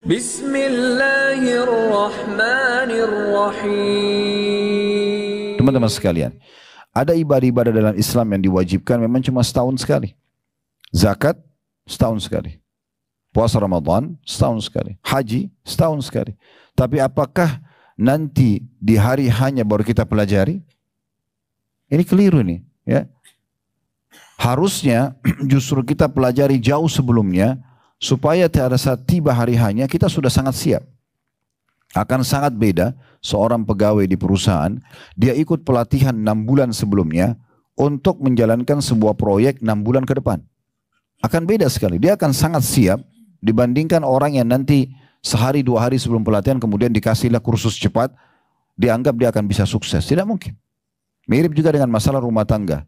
Bismillahirrahmanirrahim. Teman-teman sekalian, ada ibadah-ibadah dalam Islam yang diwajibkan memang cuma setahun sekali. Zakat setahun sekali. Puasa Ramadan setahun sekali. Haji setahun sekali. Tapi apakah nanti di hari hanya baru kita pelajari? Ini keliru nih, ya. Harusnya justru kita pelajari jauh sebelumnya supaya pada saat tiba hari hanya kita sudah sangat siap. Akan sangat beda seorang pegawai di perusahaan, dia ikut pelatihan 6 bulan sebelumnya untuk menjalankan sebuah proyek 6 bulan ke depan. Akan beda sekali, dia akan sangat siap dibandingkan orang yang nanti sehari 2 hari sebelum pelatihan kemudian dikasihlah kursus cepat, dianggap dia akan bisa sukses. Tidak mungkin. Mirip juga dengan masalah rumah tangga.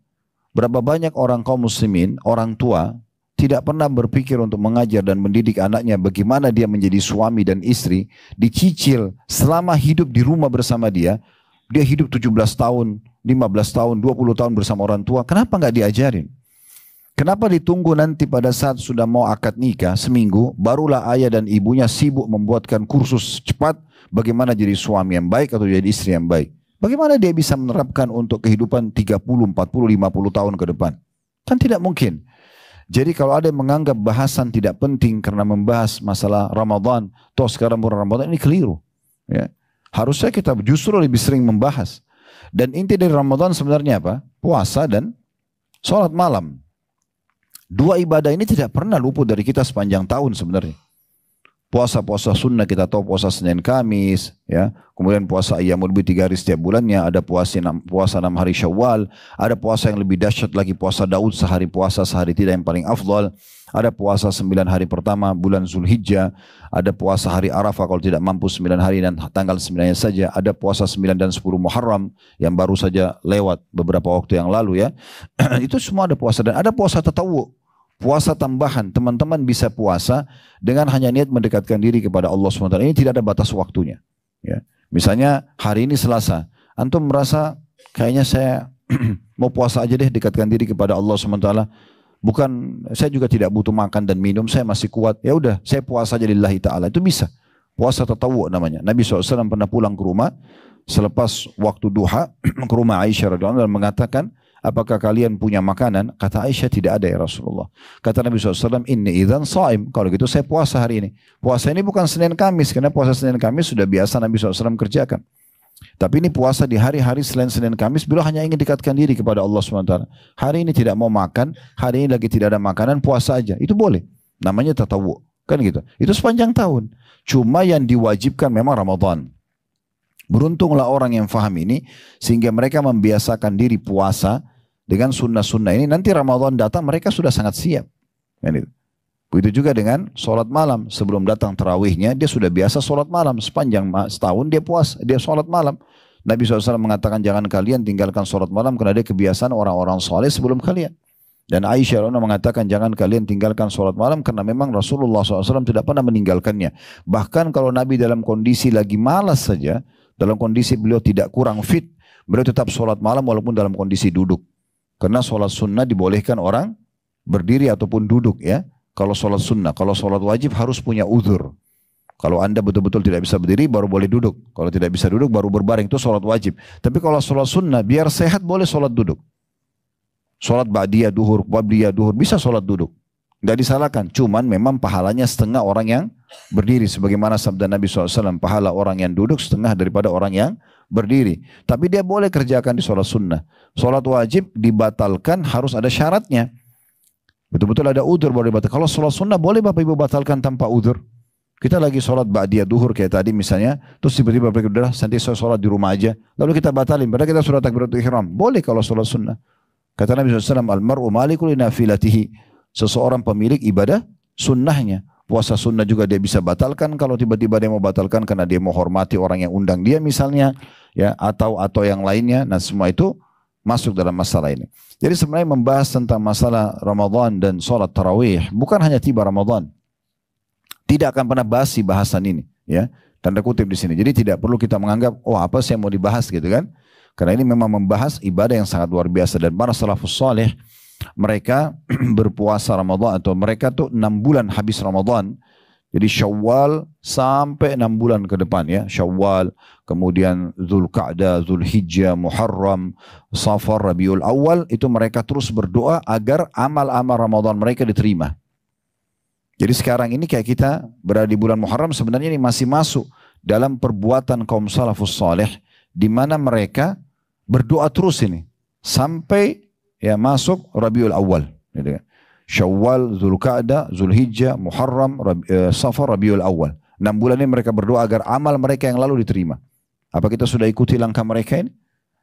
Berapa banyak orang kaum muslimin, orang tua, tidak pernah berpikir untuk mengajar dan mendidik anaknya bagaimana dia menjadi suami dan istri, dicicil selama hidup di rumah bersama dia hidup 17 tahun, 15 tahun, 20 tahun bersama orang tua, kenapa nggak diajarin? Kenapa ditunggu nanti pada saat sudah mau akad nikah seminggu, barulah ayah dan ibunya sibuk membuatkan kursus cepat bagaimana jadi suami yang baik atau jadi istri yang baik? Bagaimana dia bisa menerapkan untuk kehidupan 30, 40, 50 tahun ke depan? Kan tidak mungkin. Jadi kalau ada yang menganggap bahasan tidak penting karena membahas masalah Ramadan, toh sekarang bulan Ramadan, ini keliru. Ya. Harusnya kita justru lebih sering membahas. Dan inti dari Ramadan sebenarnya apa? Puasa dan sholat malam. 2 ibadah ini tidak pernah luput dari kita sepanjang tahun sebenarnya. Puasa-puasa sunnah kita tahu, puasa Senin Kamis, ya. Kemudian puasa Ayyamul Bid 3 hari setiap bulannya, ada puasa 6 hari Syawal, ada puasa yang lebih dahsyat lagi puasa Daud sehari puasa sehari tidak yang paling afdal, ada puasa 9 hari pertama bulan Zulhijjah, ada puasa hari Arafah kalau tidak mampu 9 hari dan tanggal 9-nya saja, ada puasa 9 dan 10 Muharram yang baru saja lewat beberapa waktu yang lalu, ya. Itu semua ada puasa, dan ada puasa tatawwu. Puasa tambahan, teman-teman bisa puasa dengan hanya niat mendekatkan diri kepada Allah SWT. Ini tidak ada batas waktunya. Ya. Misalnya hari ini Selasa, antum merasa kayaknya saya mau puasa aja deh, dekatkan diri kepada Allah SWT. Bukan, saya juga tidak butuh makan dan minum, saya masih kuat. Ya udah, saya puasa aja lillahi ta'ala. Itu bisa. Puasa tatawwu namanya. Nabi SAW pernah pulang ke rumah selepas waktu duha ke rumah Aisyah radhiyallahu anha dan mengatakan, apakah kalian punya makanan? Kata Aisyah, tidak ada ya Rasulullah. Kata Nabi SAW, inni idzan shaim. Kalau gitu saya puasa hari ini. Puasa ini bukan Senin Kamis, karena puasa Senin Kamis sudah biasa Nabi SAW kerjakan. Tapi ini puasa di hari-hari selain Senin Kamis, beliau hanya ingin dekatkan diri kepada Allah SWT. Hari ini tidak mau makan, hari ini lagi tidak ada makanan, puasa aja. Itu boleh. Namanya tatawwu. Kan gitu. Itu sepanjang tahun. Cuma yang diwajibkan memang Ramadan. Beruntunglah orang yang faham ini, sehingga mereka membiasakan diri puasa dengan sunnah-sunnah ini. Nanti Ramadan datang mereka sudah sangat siap. Begitu juga dengan sholat malam. Sebelum datang tarawihnya dia sudah biasa sholat malam. Sepanjang setahun dia puasa, dia sholat malam. Nabi SAW mengatakan jangan kalian tinggalkan sholat malam karena dia kebiasaan orang-orang soleh sebelum kalian. Dan Aisyah mengatakan jangan kalian tinggalkan sholat malam karena memang Rasulullah SAW tidak pernah meninggalkannya. Bahkan kalau Nabi dalam kondisi lagi malas saja, dalam kondisi beliau tidak kurang fit, beliau tetap sholat malam walaupun dalam kondisi duduk. Karena sholat sunnah dibolehkan orang berdiri ataupun duduk, ya. Kalau sholat sunnah, kalau sholat wajib harus punya uzur. Kalau anda betul-betul tidak bisa berdiri baru boleh duduk. Kalau tidak bisa duduk baru berbaring, itu sholat wajib. Tapi kalau sholat sunnah biar sehat boleh sholat duduk. Sholat ba'diyah duhur, qabliyah duhur bisa sholat duduk. Tidak disalahkan, cuman memang pahalanya setengah orang yang berdiri. Sebagaimana sabda Nabi SAW, pahala orang yang duduk setengah daripada orang yang berdiri. Tapi dia boleh kerjakan di sholat sunnah. Sholat wajib dibatalkan harus ada syaratnya. Betul-betul ada udzur baru dibatalkan. Kalau sholat sunnah boleh Bapak Ibu batalkan tanpa udzur. Kita lagi sholat ba'diyah duhur kayak tadi misalnya, terus tiba-tiba berpikir, udah nanti saya sholat di rumah aja. Lalu kita batalin, padahal kita sudah takbiratul ihram. Boleh kalau sholat sunnah. Kata Nabi SAW, al-mar'u malikul nafilatihi. Seseorang pemilik ibadah sunnahnya. Puasa sunnah juga dia bisa batalkan kalau tiba-tiba dia mau batalkan karena dia mau hormati orang yang undang dia misalnya, ya, atau yang lainnya. Nah, semua itu masuk dalam masalah ini. Jadi sebenarnya membahas tentang masalah Ramadan dan sholat tarawih bukan hanya tiba Ramadan. Tidak akan pernah basi bahasan ini, ya. Tanda kutip di sini. Jadi tidak perlu kita menganggap oh apa sih yang mau dibahas gitu kan? Karena ini memang membahas ibadah yang sangat luar biasa, dan para salafus saleh mereka berpuasa Ramadan atau mereka tuh 6 bulan habis Ramadan Jadi Syawal sampai 6 bulan ke depan ya. Syawal, kemudian Zulqa'dah, Zulhijjah, Muharram, Safar, Rabiul Awal, itu mereka terus berdoa agar amal-amal Ramadan mereka diterima. Jadi sekarang ini kayak kita berada di bulan Muharram, sebenarnya ini masih masuk dalam perbuatan kaum salafus saleh, di mana mereka berdoa terus ini sampai ya masuk Rabiul Awal, gitu kan. Syawal, Zulqa'dah, Zulhijjah, Muharram, Safar, Rabiul Awal. 6 bulan ini mereka berdoa agar amal mereka yang lalu diterima. Apa kita sudah ikuti langkah mereka ini?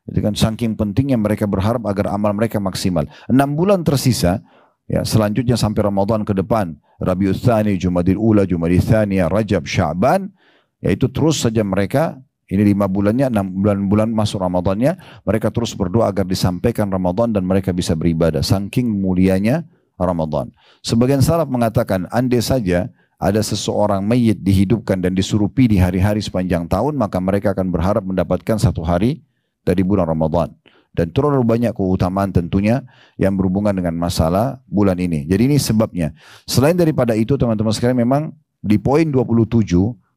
Itu kan saking pentingnya mereka berharap agar amal mereka maksimal. 6 bulan tersisa, ya selanjutnya sampai Ramadan ke depan, Rabiul Tsani, Jumadil Ula, Jumadil Tsaniyah, Rajab, Sya'ban, yaitu terus saja mereka, ini 5 bulannya, 6 bulan masuk Ramadannya, mereka terus berdoa agar disampaikan Ramadan dan mereka bisa beribadah. Saking mulianya Ramadan. Sebagian salaf mengatakan, andai saja ada seseorang mayit dihidupkan dan disurupi di hari-hari sepanjang tahun, maka mereka akan berharap mendapatkan 1 hari dari bulan Ramadan. Dan terlalu banyak keutamaan tentunya yang berhubungan dengan masalah bulan ini. Jadi ini sebabnya. Selain daripada itu teman-teman sekalian, memang di poin 27,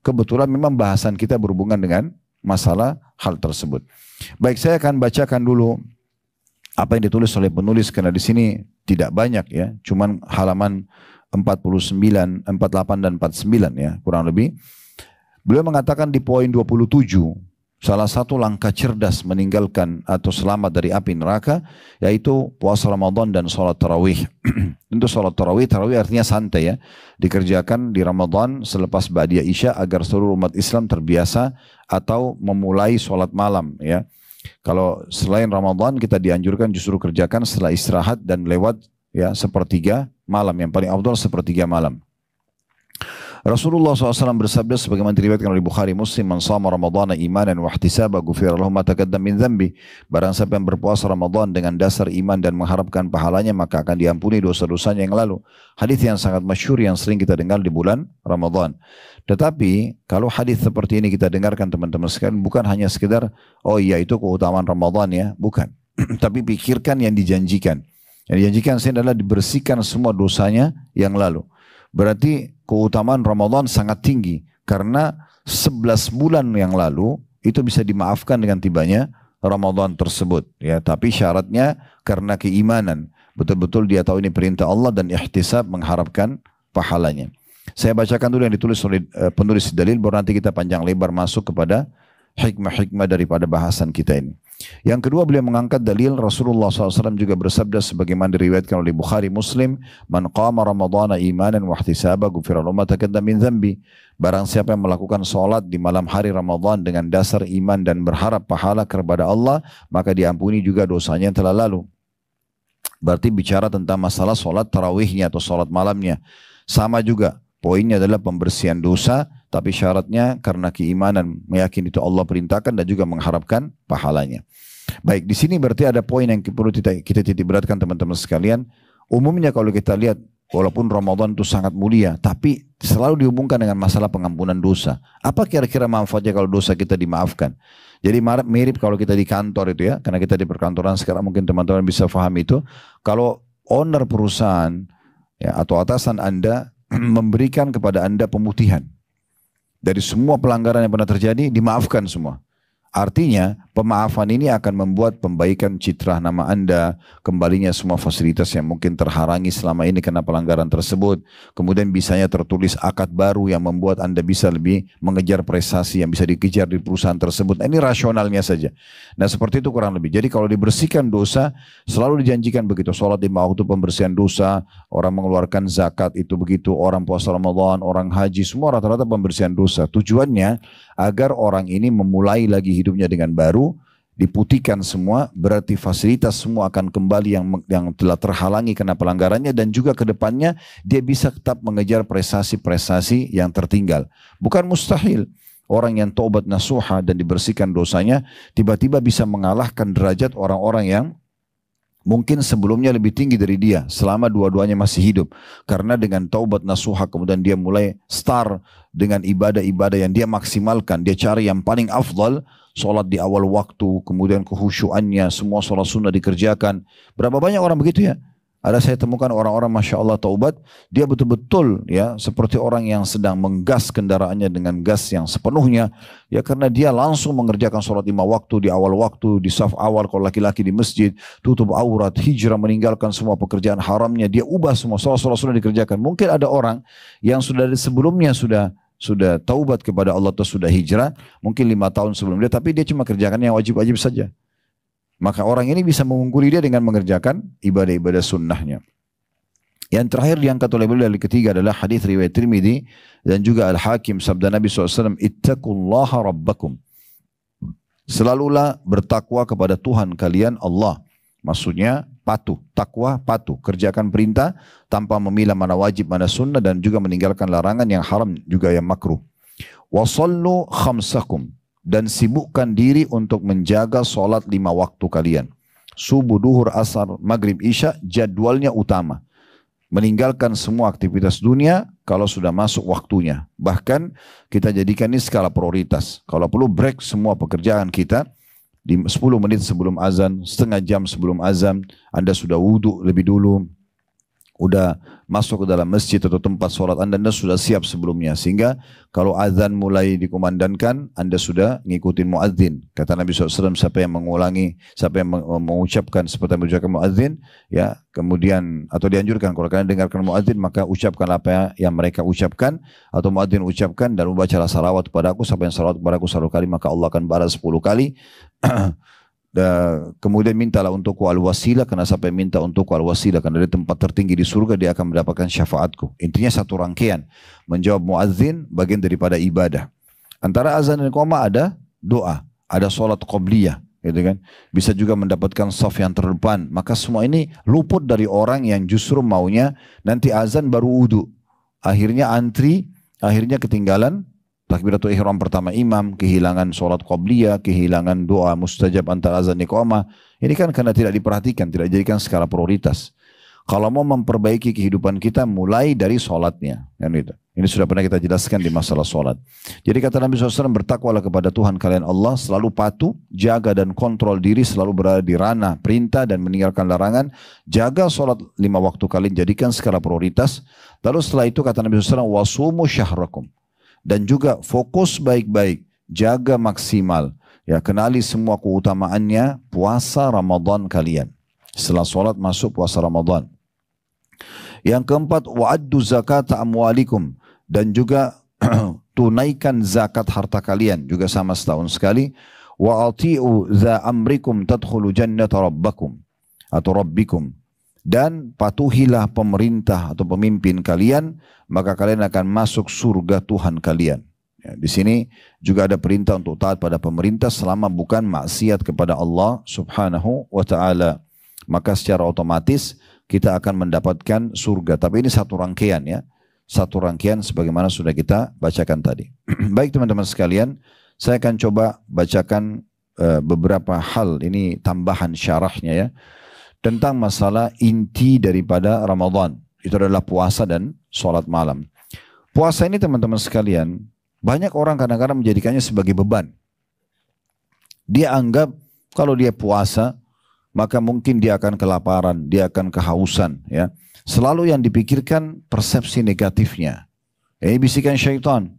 kebetulan memang bahasan kita berhubungan dengan masalah hal tersebut. Baik, saya akan bacakan dulu apa yang ditulis oleh penulis, karena di sini tidak banyak ya, cuman halaman 49, 48 dan 49 ya, kurang lebih. Beliau mengatakan di poin 27, salah satu langkah cerdas meninggalkan atau selamat dari api neraka, yaitu puasa Ramadan dan sholat tarawih. Untuk sholat tarawih artinya santai ya, dikerjakan di Ramadan selepas ba'diyah Isya agar seluruh umat Islam terbiasa atau memulai sholat malam ya. Kalau selain Ramadan kita dianjurkan justru kerjakan setelah istirahat dan lewat ya sepertiga malam, yang paling afdal sepertiga malam. Rasulullah SAW bersabda sebagaimana diriwayatkan oleh Bukhari Muslim, "Man shama Ramadhana imanan wa ihtisaba ghufira lahu ma taqaddama min dhanbi." Barang siapa yang berpuasa Ramadan dengan dasar iman dan mengharapkan pahalanya, maka akan diampuni dosa-dosanya yang lalu. Hadis yang sangat masyhur yang sering kita dengar di bulan Ramadan. Tetapi kalau hadis seperti ini kita dengarkan teman-teman sekalian, bukan hanya sekedar oh iya itu keutamaan Ramadan ya, bukan. Tapi pikirkan yang dijanjikan. Yang dijanjikan sini adalah dibersihkan semua dosanya yang lalu. Berarti keutamaan Ramadan sangat tinggi, karena 11 bulan yang lalu itu bisa dimaafkan dengan tibanya Ramadan tersebut ya. Tapi syaratnya karena keimanan, betul-betul dia tahu ini perintah Allah dan ihtisab, mengharapkan pahalanya. Saya bacakan dulu yang ditulis oleh penulis dalil, baru nanti kita panjang lebar masuk kepada hikmah-hikmah daripada bahasan kita ini. Yang kedua, beliau mengangkat dalil Rasulullah SAW juga bersabda sebagaimana diriwayatkan oleh Bukhari Muslim, "Man qama Ramadhana imanan wa ihtisaba ghufira lahu ma taqaddama min dhanbi." Barang siapa yang melakukan salat di malam hari Ramadan dengan dasar iman dan berharap pahala kepada Allah, maka diampuni juga dosanya yang telah lalu. Berarti bicara tentang masalah salat tarawihnya atau salat malamnya. Sama juga, poinnya adalah pembersihan dosa, tapi syaratnya karena keimanan, meyakini itu Allah perintahkan dan juga mengharapkan pahalanya. Baik, di sini berarti ada poin yang perlu kita titik beratkan teman-teman sekalian. Umumnya kalau kita lihat, walaupun Ramadan itu sangat mulia, tapi selalu dihubungkan dengan masalah pengampunan dosa. Apa kira-kira manfaatnya kalau dosa kita dimaafkan? Jadi mirip kalau kita di kantor itu ya, karena kita di perkantoran sekarang mungkin teman-teman bisa paham itu. Kalau owner perusahaan ya, atau atasan Anda memberikan kepada Anda pemutihan dari semua pelanggaran yang pernah terjadi, dimaafkan semua. Artinya pemaafan ini akan membuat pembaikan citra nama Anda, kembalinya semua fasilitas yang mungkin terhalangi selama ini karena pelanggaran tersebut. Kemudian bisanya tertulis akad baru yang membuat Anda bisa lebih mengejar prestasi yang bisa dikejar di perusahaan tersebut. Nah, ini rasionalnya saja. Nah seperti itu kurang lebih. Jadi kalau dibersihkan dosa, selalu dijanjikan begitu. Sholat 5 waktu pembersihan dosa, orang mengeluarkan zakat itu begitu, orang puasa Ramadan, orang haji, semua rata-rata pembersihan dosa. Tujuannya agar orang ini memulai lagi hidupnya dengan baru, diputihkan semua, berarti fasilitas semua akan kembali yang telah terhalangi karena pelanggarannya, dan juga ke depannya dia bisa tetap mengejar prestasi-prestasi yang tertinggal. Bukan mustahil orang yang taubat nasuha dan dibersihkan dosanya tiba-tiba bisa mengalahkan derajat orang-orang yang mungkin sebelumnya lebih tinggi dari dia selama dua-duanya masih hidup. Karena dengan taubat nasuha kemudian dia mulai start dengan ibadah-ibadah yang dia maksimalkan. Dia cari yang paling afdal, sholat di awal waktu, kemudian kehusyuannya, semua sholat sunnah dikerjakan. Berapa banyak orang begitu ya? Ada saya temukan orang-orang Masya Allah taubat, dia betul-betul ya seperti orang yang sedang menggas kendaraannya dengan gas yang sepenuhnya. Ya karena dia langsung mengerjakan sholat 5 waktu di awal waktu, di saf awal kalau laki-laki di masjid, tutup aurat, hijrah, meninggalkan semua pekerjaan haramnya, dia ubah semua, sholat-sholat sudah dikerjakan. Mungkin ada orang yang sudah sebelumnya sudah taubat kepada Allah atau sudah hijrah, mungkin 5 tahun sebelum dia, tapi dia cuma kerjakan yang wajib-wajib saja. Maka orang ini bisa mengungguli dia dengan mengerjakan ibadah-ibadah sunnahnya. Yang terakhir diangkat oleh beliau dari ketiga adalah hadis riwayat Tirmidzi dan juga Al-Hakim sabda Nabi SAW, Ittaqullaha rabbakum. Selalulah bertakwa kepada Tuhan kalian Allah. Maksudnya patuh, takwa patuh. Kerjakan perintah tanpa memilah mana wajib, mana sunnah dan juga meninggalkan larangan yang haram juga yang makruh. Wasallu khamsakum. Dan sibukkan diri untuk menjaga solat 5 waktu kalian. Subuh, duhur, asar, maghrib, isya, jadwalnya utama. Meninggalkan semua aktivitas dunia kalau sudah masuk waktunya. Bahkan kita jadikan ini skala prioritas. Kalau perlu break semua pekerjaan kita, di 10 menit sebelum azan, setengah jam sebelum azan, Anda sudah wudhu lebih dulu, udah masuk ke dalam masjid atau tempat sholat Anda sudah siap sebelumnya. Sehingga kalau azan mulai dikumandangkan, Anda sudah ngikutin muadzin. Kata Nabi SAW, siapa yang mengulangi, siapa yang mengucapkan seperti yang mengucapkan muadzin, ya kemudian, atau dianjurkan, kalau kalian dengarkan muadzin, mmaka ucapkan apa yang mereka ucapkan, atau muadzin ucapkan, dan bacalah salawat kepada aku, siapa yang salawat kepada aku 1 kali, maka Allah akan balas 10 kali. Kemudian mintalah untukku al-wasilah, karena sampai minta untukku al-wasilah, karena dari tempat tertinggi di surga dia akan mendapatkan syafaatku. Intinya satu rangkaian. Menjawab muadzin bagian daripada ibadah. Antara azan dan iqamah ada doa, ada sholat qobliyah, gitu kan. Bisa juga mendapatkan shaf yang terdepan. Maka semua ini luput dari orang yang justru maunya nanti azan baru wudu. Akhirnya antri, akhirnya ketinggalan takbiratul ihram pertama imam, kehilangan sholat qobliyah, kehilangan doa mustajab antara azan iqamah. Ini kan karena tidak diperhatikan, tidak dijadikan skala prioritas. Kalau mau memperbaiki kehidupan kita, mulai dari sholatnya. Ini sudah pernah kita jelaskan di masalah sholat. Jadi kata Nabi SAW, bertakwalah kepada Tuhan kalian Allah, selalu patuh, jaga dan kontrol diri, selalu berada di ranah perintah dan meninggalkan larangan. Jaga sholat 5 waktu kalian, jadikan skala prioritas. Lalu setelah itu kata Nabi SAW, wasumu syahrakum. Dan juga fokus baik-baik, jaga maksimal, ya kenali semua keutamaannya puasa Ramadan kalian. Setelah sholat masuk puasa Ramadan. Yang keempat, wa'addu zakat amwalikum, dan juga tunaikan zakat harta kalian, juga sama setahun sekali. Wa'ati'u za amrikum tadkhulu jannata rabbakum atau rabbikum. Dan patuhilah pemerintah atau pemimpin kalian, maka kalian akan masuk surga Tuhan kalian. Ya, di sini juga ada perintah untuk taat pada pemerintah selama bukan maksiat kepada Allah Subhanahu wa taala. Maka secara otomatis kita akan mendapatkan surga. Tapi ini satu rangkaian ya. Satu rangkaian sebagaimana sudah kita bacakan tadi. Baik teman-teman sekalian, saya akan coba bacakan beberapa hal, ini tambahan syarahnya ya, tentang masalah inti daripada Ramadan. Itu adalah puasa dan sholat malam. Puasa ini teman-teman sekalian, banyak orang kadang-kadang menjadikannya sebagai beban. Dia anggap kalau dia puasa, maka mungkin dia akan kelaparan, dia akan kehausan. Ya. Selalu yang dipikirkan persepsi negatifnya. Ini bisikan syaitan.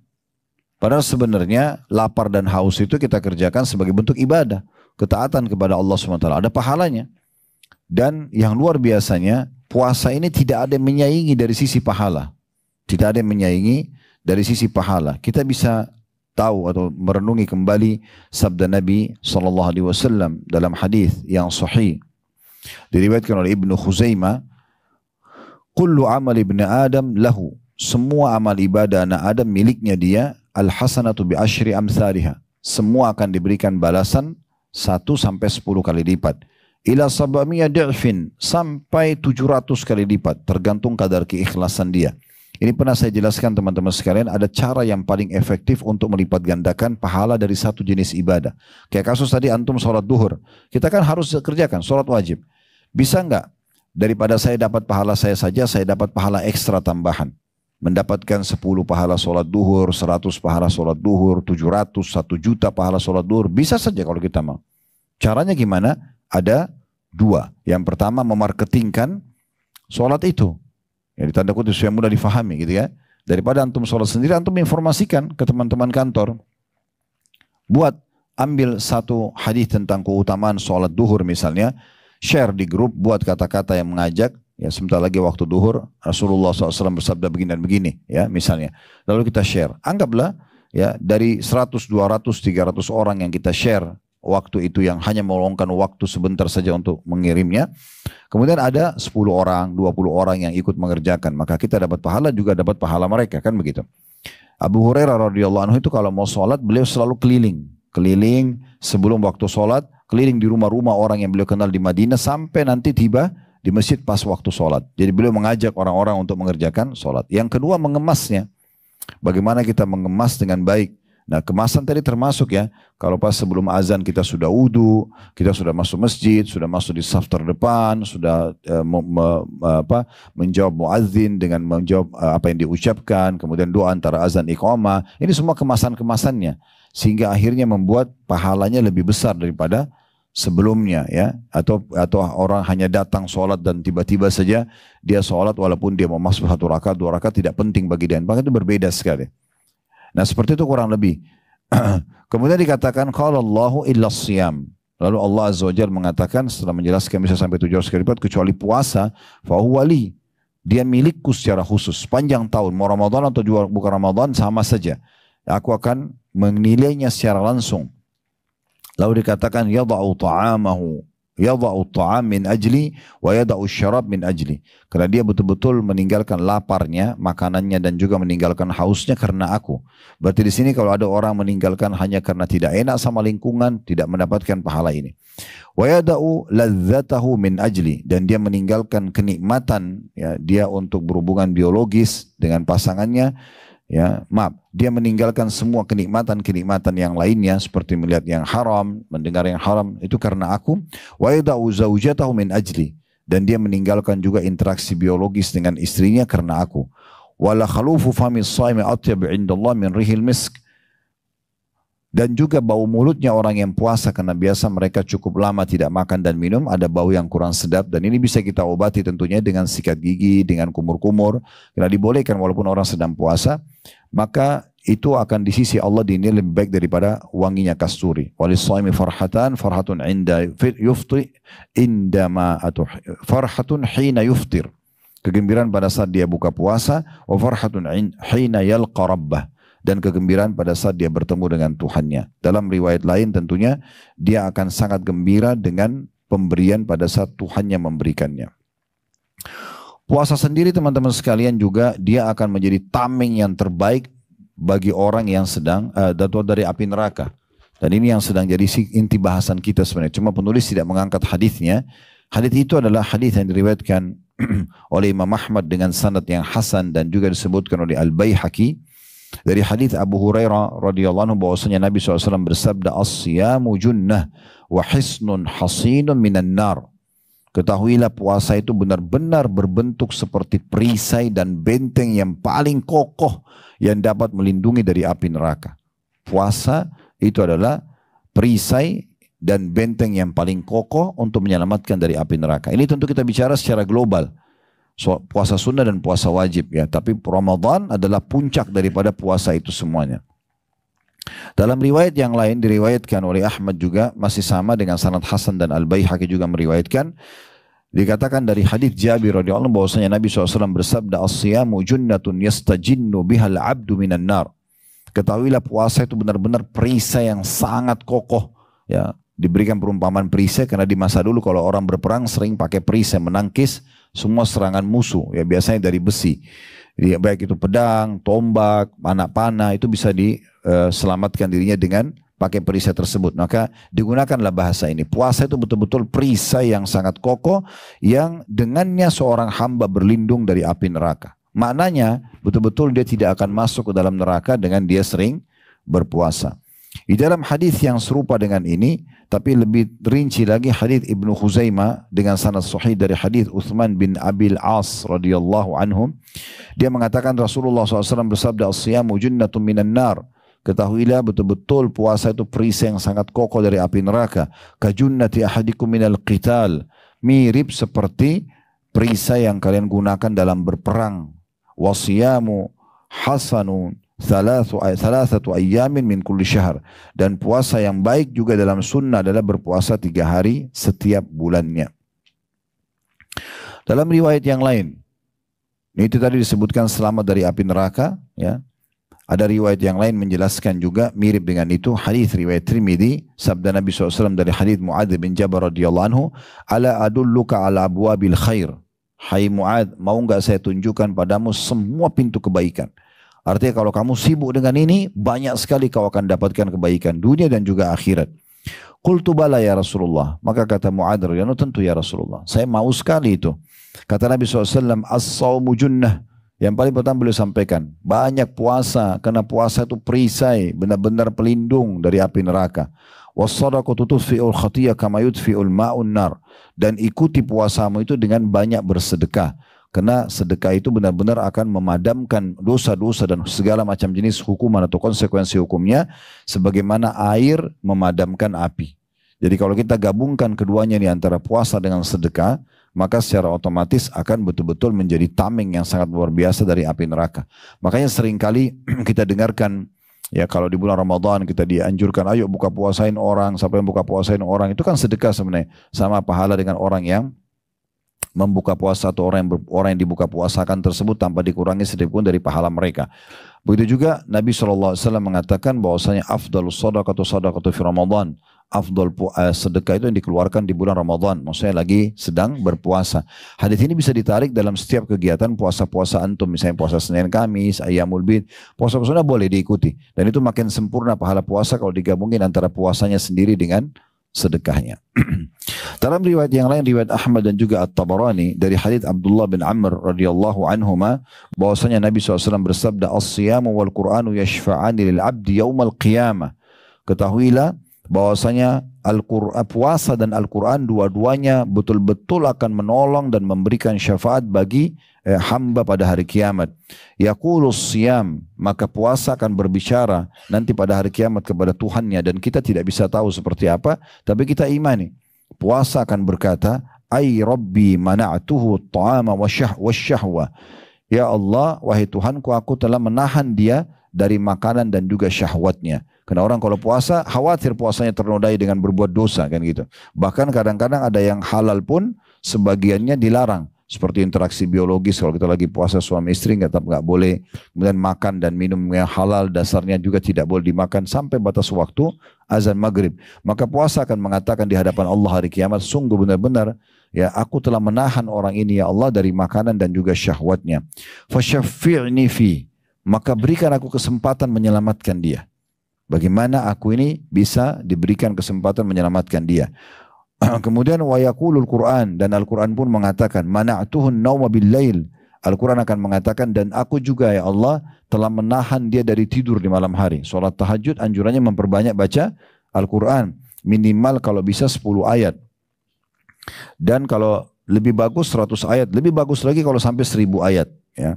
Padahal sebenarnya lapar dan haus itu kita kerjakan sebagai bentuk ibadah. Ketaatan kepada Allah SWT. Ada pahalanya. Dan yang luar biasanya, puasa ini tidak ada yang menyaingi dari sisi pahala. Tidak ada yang menyaingi dari sisi pahala. Kita bisa tahu atau merenungi kembali sabda Nabi SAW dalam hadis yang sahih. Diriwayatkan oleh Ibnu Khuzaimah, kullu amal ibn Adam lahu. Semua amal ibadah anak Adam miliknya dia, al-hasanatu bi asyri amthaliha. Semua akan diberikan balasan 1 sampai 10 kali lipat. Ila sab'amiyah di'fin, sampai 700 kali lipat, tergantung kadar keikhlasan dia. Ini pernah saya jelaskan teman-teman sekalian, ada cara yang paling efektif untuk melipat gandakan pahala dari satu jenis ibadah. Kayak kasus tadi antum sholat duhur, kita kan harus kerjakan sholat wajib. Bisa enggak daripada saya dapat pahala saya saja, saya dapat pahala ekstra tambahan. Mendapatkan 10 pahala sholat duhur, 100 pahala sholat duhur, 700, 1 juta pahala sholat duhur, bisa saja kalau kita mau. Caranya gimana? Ada 2. Yang pertama memarketingkan sholat itu. Ya, ditanda kutip supaya mudah difahami gitu ya. Daripada antum sholat sendiri, antum informasikan ke teman-teman kantor. Ambil satu hadis tentang keutamaan sholat duhur misalnya, share di grup, buat kata-kata yang mengajak, ya sebentar lagi waktu duhur, Rasulullah SAW bersabda begini dan begini, ya misalnya. Lalu kita share, anggaplah ya dari 100, 200, 300 orang yang kita share waktu itu yang hanya meluangkan waktu sebentar saja untuk mengirimnya. Kemudian ada 10 orang, 20 orang yang ikut mengerjakan, maka kita dapat pahala juga dapat pahala mereka, kan begitu. Abu Hurairah radhiyallahu anhu itu kalau mau sholat beliau selalu keliling sebelum waktu sholat, keliling di rumah-rumah orang yang beliau kenal di Madinah sampai nanti tiba di masjid pas waktu sholat. Jadi beliau mengajak orang-orang untuk mengerjakan sholat. Yang kedua mengemasnya. Bagaimana kita mengemas dengan baik. Nah kemasan tadi termasuk ya, kalau pas sebelum azan kita sudah wudu, kita sudah masuk masjid, sudah masuk di saf terdepan, sudah menjawab muadzin dengan menjawab apa yang diucapkan, kemudian doa antara azan iqamah, ini semua kemasan-kemasannya. Sehingga akhirnya membuat pahalanya lebih besar daripada sebelumnya ya. Atau orang hanya datang sholat dan tiba-tiba saja dia sholat walaupun dia mau masuk 1 rakaat, 2 rakaat tidak penting bagi dia. Bahkan itu berbeda sekali. Nah seperti itu kurang lebih. Kemudian dikatakan qala Allahu illa siyam. Lalu Allah Azza wa Jalla mengatakan setelah menjelaskan bisa sampai 700 kali lipat kecuali puasa, fa huwa li. Dia milikku secara khusus sepanjang tahun, mau Ramadan atau juga bukan Ramadan sama saja. Aku akan menilainya secara langsung. Lalu dikatakan yada'u ta'amahu, yada'u ta'am min ajli wa yada'u syarab min ajli. Karena dia betul-betul meninggalkan laparnya, makanannya dan juga meninggalkan hausnya karena aku. Berarti di sini kalau ada orang meninggalkan hanya karena tidak enak sama lingkungan, tidak mendapatkan pahala ini. Wa yada'u ladzatahu min ajli, dan dia meninggalkan kenikmatan ya, dia untuk berhubungan biologis dengan pasangannya. Ya, maaf, dia meninggalkan semua kenikmatan-kenikmatan yang lainnya seperti melihat yang haram, mendengar yang haram, itu karena aku. Wa yada'u zaujatahu min ajli, dan dia meninggalkan juga interaksi biologis dengan istrinya karena aku. Wala khalufu fami shaimi atyab 'indallah min rihil misk. Dan juga bau mulutnya orang yang puasa karena biasa mereka cukup lama tidak makan dan minum, ada bau yang kurang sedap, dan ini bisa kita obati tentunya dengan sikat gigi, dengan kumur-kumur. Karena dibolehkan walaupun orang sedang puasa, maka itu akan di sisi Allah dinilai lebih baik daripada wanginya kasturi. Walis-shaimi farhatan, farhatun inda yuftir indama atau farhatun hina yuftir. Kegembiraan pada saat dia buka puasa, wa farhatun hina yalqa rabbah. Dan kegembiraan pada saat dia bertemu dengan Tuhannya. Dalam riwayat lain tentunya dia akan sangat gembira dengan pemberian pada saat Tuhannya memberikannya. Puasa sendiri teman-teman sekalian juga dia akan menjadi tameng yang terbaik bagi orang yang sedang dari api neraka. Dan ini yang sedang jadi inti bahasan kita sebenarnya. Cuma penulis tidak mengangkat hadisnya. Hadis itu adalah hadis yang diriwayatkan oleh Imam Ahmad dengan sanad yang hasan dan juga disebutkan oleh Al-Baihaqi. Dari hadis Abu Hurairah radhiyallahu anhu bahwasanya Nabi SAW bersabda, as-siyamu junnah wa hisnun hasinun minan nar. Ketahuilah puasa itu benar-benar berbentuk seperti perisai dan benteng yang paling kokoh yang dapat melindungi dari api neraka. Puasa itu adalah perisai dan benteng yang paling kokoh untuk menyelamatkan dari api neraka. Ini tentu kita bicara secara global. Puasa sunnah dan puasa wajib ya, tapi Ramadan adalah puncak daripada puasa itu semuanya. Dalam riwayat yang lain diriwayatkan oleh Ahmad juga masih sama dengan sanad hasan dan Al-Baihaqi juga meriwayatkan, dikatakan dari hadis Jabir radhiyallahu anhu bahwasanya Nabi SAW bersabda, as-siyamu junnatun yastajinnu bihal abdu minan nar. Ketahuilah puasa itu benar-benar perisai yang sangat kokoh ya. Diberikan perumpamaan perisai karena di masa dulu kalau orang berperang sering pakai perisai menangkis semua serangan musuh ya, biasanya dari besi. Jadi, baik itu pedang, tombak, anak panah, itu bisa diselamatkan dirinya dengan pakai perisai tersebut. Maka digunakanlah bahasa ini. Puasa itu betul-betul perisai yang sangat kokoh yang dengannya seorang hamba berlindung dari api neraka. Maknanya betul-betul dia tidak akan masuk ke dalam neraka dengan dia sering berpuasa. Di dalam hadis yang serupa dengan ini, tapi lebih rinci lagi hadis Ibnu Khuzaimah dengan sanad sahih dari hadis Uthman bin Abil As radhiyallahu anhum. Dia mengatakan Rasulullah SAW bersabda, as-siyamu junnatun minan nar. Ketahuilah betul-betul puasa itu perisai yang sangat kokoh dari api neraka. Kajunnati ahadikum minal qital. Mirip seperti perisai yang kalian gunakan dalam berperang. Wasiyamu hasanun thalathatu ayyamin min kulli syahr. Dan puasa yang baik juga dalam sunnah adalah berpuasa 3 hari setiap bulannya. Dalam riwayat yang lain, itu tadi disebutkan selamat dari api neraka, ya. Ada riwayat yang lain menjelaskan juga mirip dengan itu. Hadis riwayat Tirmidzi, sabda Nabi SAW dari hadis Muadz bin Jabal radhiyallahu anhu, ala adulluka ala abwabil khair. Hai Muadz, mau enggak saya tunjukkan padamu semua pintu kebaikan? Artinya kalau kamu sibuk dengan ini, banyak sekali kau akan dapatkan kebaikan dunia dan juga akhirat. Qultu bala ya Rasulullah. Maka kata Muadz radhiyallahu anhu, tentu ya Rasulullah, saya mau sekali itu. Kata Nabi SAW, as-sawmu junnah. Yang paling pertama beliau sampaikan, banyak puasa, karena puasa itu perisai, benar-benar pelindung dari api neraka. Was-sadaqatu tudfi'ul khatiyah kama yudfi'ul ma'un nar. Dan ikuti puasamu itu dengan banyak bersedekah. Karena sedekah itu benar-benar akan memadamkan dosa-dosa dan segala macam jenis hukuman atau konsekuensi hukumnya, sebagaimana air memadamkan api. Jadi kalau kita gabungkan keduanya ini antara puasa dengan sedekah, maka secara otomatis akan betul-betul menjadi tameng yang sangat luar biasa dari api neraka. Makanya seringkali kita dengarkan, ya kalau di bulan Ramadan kita dianjurkan, ayo buka puasain orang, siapa yang buka puasain orang, itu kan sedekah sebenarnya. Sama pahala dengan orang yang membuka puasa atau orang yang dibuka puasakan tersebut tanpa dikurangi sedikit pun dari pahala mereka. Begitu juga Nabi SAW mengatakan bahwasanya afdalus sadaqatu sadaqatu fi Ramadan. Afdal sedekah itu yang dikeluarkan di bulan Ramadan. Maksudnya lagi sedang berpuasa. Hadis ini bisa ditarik dalam setiap kegiatan puasa-puasa antum. Misalnya puasa Senin Kamis, Ayyamul Bid. Puasa-puasa boleh diikuti. Dan itu makin sempurna pahala puasa kalau digabungin antara puasanya sendiri dengan sedekahnya. Dalam riwayat yang lain, riwayat Ahmad dan juga At-Tabarani dari hadits Abdullah bin Amr radhiyallahu anhuma, bahwasanya Nabi SAW bersabda, as-siyamu wal Qur'anu yashfa'ani lil abdi yaumal qiyamah. Ketahuilah bahwasanya puasa dan Al-Quran dua-duanya betul-betul akan menolong dan memberikan syafaat bagi hamba pada hari kiamat. Yaqulus siyam, maka puasa akan berbicara nanti pada hari kiamat kepada Tuhannya, dan kita tidak bisa tahu seperti apa, tapi kita imani. Puasa akan berkata, ay rabbi mana'tuhu ta'ama wasyahwa. Ya Allah, wahai Tuhanku, aku telah menahan dia dari makanan dan juga syahwatnya. Karena orang kalau puasa khawatir puasanya ternodai dengan berbuat dosa kan gitu. Bahkan kadang-kadang ada yang halal pun sebagiannya dilarang. Seperti interaksi biologis, kalau kita lagi puasa suami istri nggak boleh. Kemudian makan dan minum yang halal dasarnya juga tidak boleh dimakan sampai batas waktu azan maghrib. Maka puasa akan mengatakan di hadapan Allah hari kiamat, sungguh benar-benar ya aku telah menahan orang ini ya Allah dari makanan dan juga syahwatnya. Fasyaffi'ni fi, maka berikan aku kesempatan menyelamatkan dia. Bagaimana aku ini bisa diberikan kesempatan menyelamatkan dia. Kemudian wa yaqulul Qur'an, dan Al-Quran pun mengatakan mana'tuhun nauma bil lail. Al-Quran akan mengatakan, dan aku juga ya Allah telah menahan dia dari tidur di malam hari. Salat tahajud anjurannya memperbanyak baca Al-Quran, minimal kalau bisa 10 ayat. Dan kalau lebih bagus 100 ayat, lebih bagus lagi kalau sampai 1000 ayat, ya.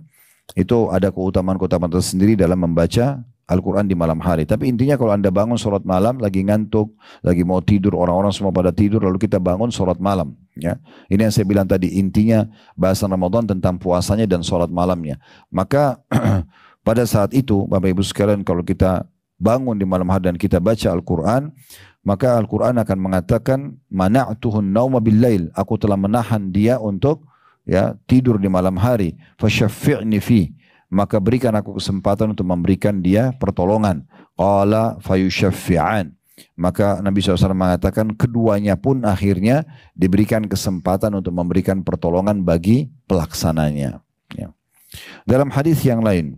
Itu ada keutamaan-keutamaan tersendiri dalam membaca Al-Quran di malam hari. Tapi intinya kalau anda bangun sholat malam, lagi ngantuk, lagi mau tidur, orang-orang semua pada tidur, lalu kita bangun sholat malam. Ya. Ini yang saya bilang tadi, intinya bahasan Ramadan tentang puasanya dan sholat malamnya. Maka pada saat itu, Bapak Ibu sekalian, kalau kita bangun di malam hari dan kita baca Al-Quran, maka Al-Quran akan mengatakan, mana'tuhun nauma bil lail, aku telah menahan dia untuk ya tidur di malam hari. Fasyaffi'ni fi, maka berikan aku kesempatan untuk memberikan dia pertolongan. Qala fayusyaffi'an, maka Nabi SAW mengatakan keduanya pun akhirnya diberikan kesempatan untuk memberikan pertolongan bagi pelaksananya. Ya. Dalam hadis yang lain,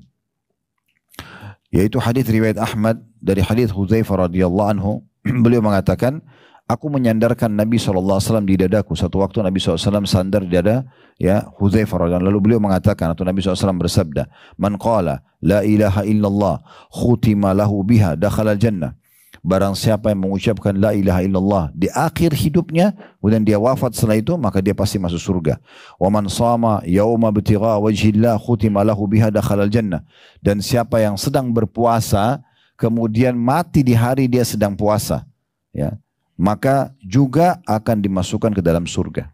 yaitu hadis riwayat Ahmad dari hadis Hudzaifah radhiyallahu anhu, beliau mengatakan, aku menyandarkan Nabi SAW di dadaku. Satu waktu Nabi SAW sandar di dada ya Hudzaifah, lalu beliau mengatakan, atau Nabi SAW bersabda, man qala la ilaha illallah khutima lahu biha dakhala jannah. Barang siapa yang mengucapkan la ilaha illallah di akhir hidupnya, kemudian dia wafat setelah itu, maka dia pasti masuk surga. Wa man shama yauma ibtigha wajhillah khutima lahu biha dakhala jannah. Dan siapa yang sedang berpuasa kemudian mati di hari dia sedang puasa, ya, maka juga akan dimasukkan ke dalam surga.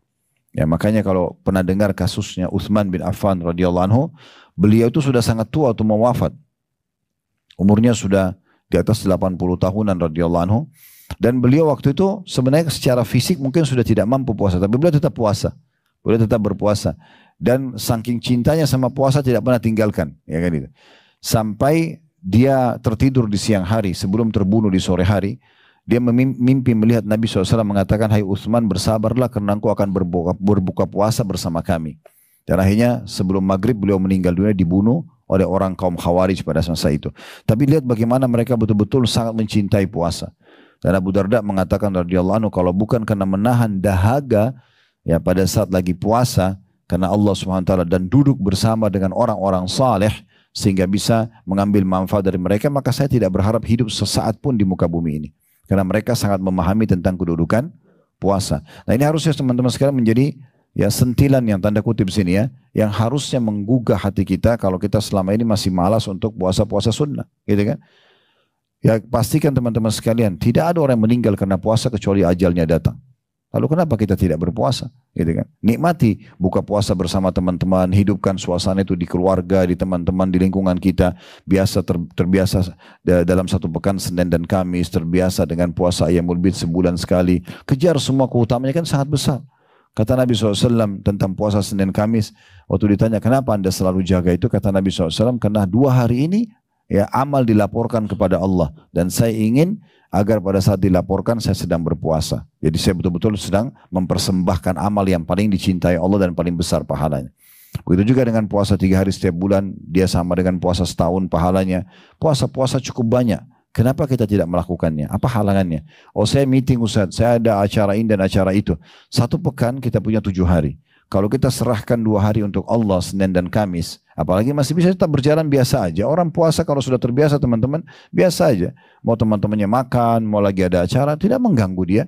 Ya, makanya kalau pernah dengar kasusnya Utsman bin Affan radhiyallahu anhu, beliau itu sudah sangat tua atau mau wafat. Umurnya sudah di atas 80 tahunan radhiyallahu anhu. Dan beliau waktu itu sebenarnya secara fisik mungkin sudah tidak mampu puasa, tapi beliau tetap puasa. Beliau tetap berpuasa. Dan saking cintanya sama puasa tidak pernah tinggalkan, ya kan itu. Sampai dia tertidur di siang hari sebelum terbunuh di sore hari, dia mimpi melihat Nabi SAW mengatakan, "Hai Utsman, bersabarlah karena engkau akan berbuka puasa bersama kami." Dan akhirnya sebelum maghrib beliau meninggal dunia, dibunuh oleh orang kaum Khawarij pada masa itu. Tapi lihat bagaimana mereka betul-betul sangat mencintai puasa. Dan Abu Darda mengatakan radhiyallahu anhu, kalau bukan karena menahan dahaga ya pada saat lagi puasa karena Allah Subhanahu wa taala dan duduk bersama dengan orang-orang saleh sehingga bisa mengambil manfaat dari mereka, maka saya tidak berharap hidup sesaat pun di muka bumi ini. Karena mereka sangat memahami tentang kedudukan puasa. Nah, ini harusnya teman-teman sekalian menjadi ya sentilan yang tanda kutip sini ya, yang harusnya menggugah hati kita kalau kita selama ini masih malas untuk puasa-puasa sunnah, gitu kan? Ya pastikan teman-teman sekalian, tidak ada orang yang meninggal karena puasa kecuali ajalnya datang. Lalu kenapa kita tidak berpuasa? Gitu kan? Nikmati buka puasa bersama teman-teman, hidupkan suasana itu di keluarga, di teman-teman, di lingkungan kita. Terbiasa dalam satu pekan Senin dan Kamis, terbiasa dengan puasa Ayyamul Bid sebulan sekali. Kejar semua keutamaannya kan sangat besar. Kata Nabi SAW tentang puasa Senin Kamis, waktu ditanya kenapa anda selalu jaga itu, kata Nabi SAW, karena 2 hari ini ya amal dilaporkan kepada Allah dan saya ingin agar pada saat dilaporkan saya sedang berpuasa. Jadi saya betul-betul sedang mempersembahkan amal yang paling dicintai Allah dan paling besar pahalanya. Begitu juga dengan puasa 3 hari setiap bulan, dia sama dengan puasa setahun pahalanya. Puasa-puasa cukup banyak. Kenapa kita tidak melakukannya? Apa halangannya? Oh, saya meeting Ustaz, saya ada acara ini dan acara itu. 1 pekan kita punya 7 hari. Kalau kita serahkan 2 hari untuk Allah, Senin dan Kamis, apalagi masih bisa tetap berjalan biasa aja. Orang puasa kalau sudah terbiasa teman-teman, biasa aja. Mau teman-temannya makan, mau lagi ada acara, tidak mengganggu dia.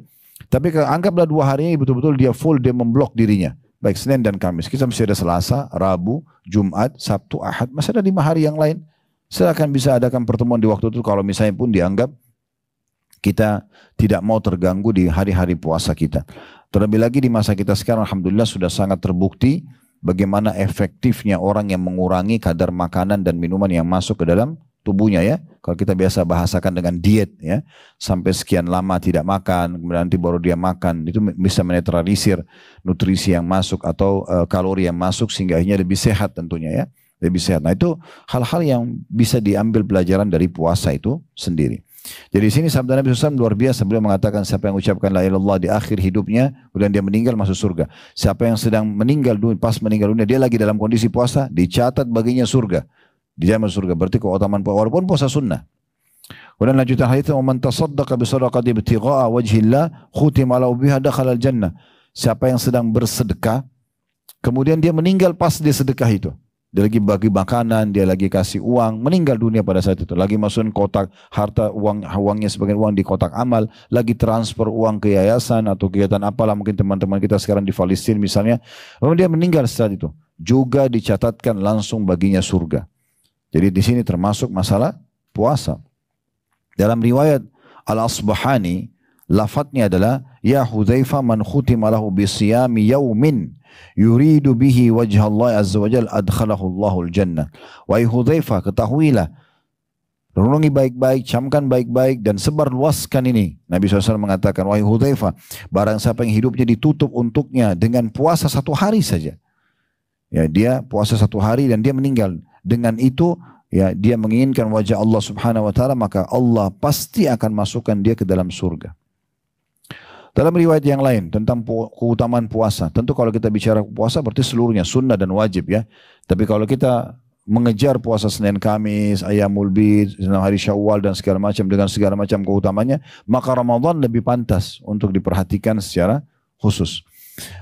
Tapi anggaplah 2 hari ini betul-betul dia full, dia memblok dirinya. Baik Senin dan Kamis, kita masih ada Selasa, Rabu, Jumat, Sabtu, Ahad, masih ada 5 hari yang lain. Silakan bisa adakan pertemuan di waktu itu kalau misalnya pun dianggap kita tidak mau terganggu di hari-hari puasa kita. Terlebih lagi di masa kita sekarang alhamdulillah sudah sangat terbukti bagaimana efektifnya orang yang mengurangi kadar makanan dan minuman yang masuk ke dalam tubuhnya ya. Kalau kita biasa bahasakan dengan diet ya, sampai sekian lama tidak makan, kemudian nanti baru dia makan, itu bisa menetralisir nutrisi yang masuk atau kalori yang masuk sehingga akhirnya lebih sehat tentunya ya. Lebih sehat. Nah itu hal-hal yang bisa diambil pelajaran dari puasa itu sendiri. Jadi sini sabda Nabi SAW luar biasa. Beliau mengatakan siapa yang ucapkan la ilaha illallah di akhir hidupnya, kemudian dia meninggal masuk surga. Siapa yang sedang meninggal dunia, pas meninggal dunia, dia lagi dalam kondisi puasa, dicatat baginya surga. Dijamin surga. Berarti keutamaan puasa, walaupun puasa sunnah. Kemudian lanjutan hadits, "Man tasaddaqa bi sadaqati ibtigha'a wajhillah khutima lahu biha dakhala al-jannah." Siapa yang sedang bersedekah, kemudian dia meninggal pas dia sedekah itu. Dia lagi bagi makanan, dia lagi kasih uang, meninggal dunia pada saat itu. Lagi masukin kotak harta uangnya sebagian uang di kotak amal, lagi transfer uang ke yayasan atau kegiatan apalah mungkin teman-teman kita sekarang di Palestina misalnya. Lalu dia meninggal saat itu, juga dicatatkan langsung baginya surga. Jadi di sini termasuk masalah puasa. Dalam riwayat Al-Asbahani, lafadznya adalah ya Hudzaifah man khutima lahu bisiyami yaumin yuridu bihi wajha Allah azza wa jalla adkhalahu Allahul jannah. Wahai Hudzaifah, ketahuilah, renungi baik-baik, camkan baik-baik dan sebarluaskan ini. Nabi SAW mengatakan, wahai Hudzaifah, barang siapa yang hidupnya ditutup untuknya dengan puasa 1 hari saja. Ya, dia puasa 1 hari dan dia meninggal. Dengan itu ya dia menginginkan wajah Allah Subhanahu wa taala, maka Allah pasti akan masukkan dia ke dalam surga. Dalam riwayat yang lain tentang keutamaan puasa, tentu kalau kita bicara puasa berarti seluruhnya sunnah dan wajib ya. Tapi kalau kita mengejar puasa Senin Kamis, Ayyamul Bid, hari Syawal dan segala macam dengan segala macam keutamanya, maka Ramadan lebih pantas untuk diperhatikan secara khusus.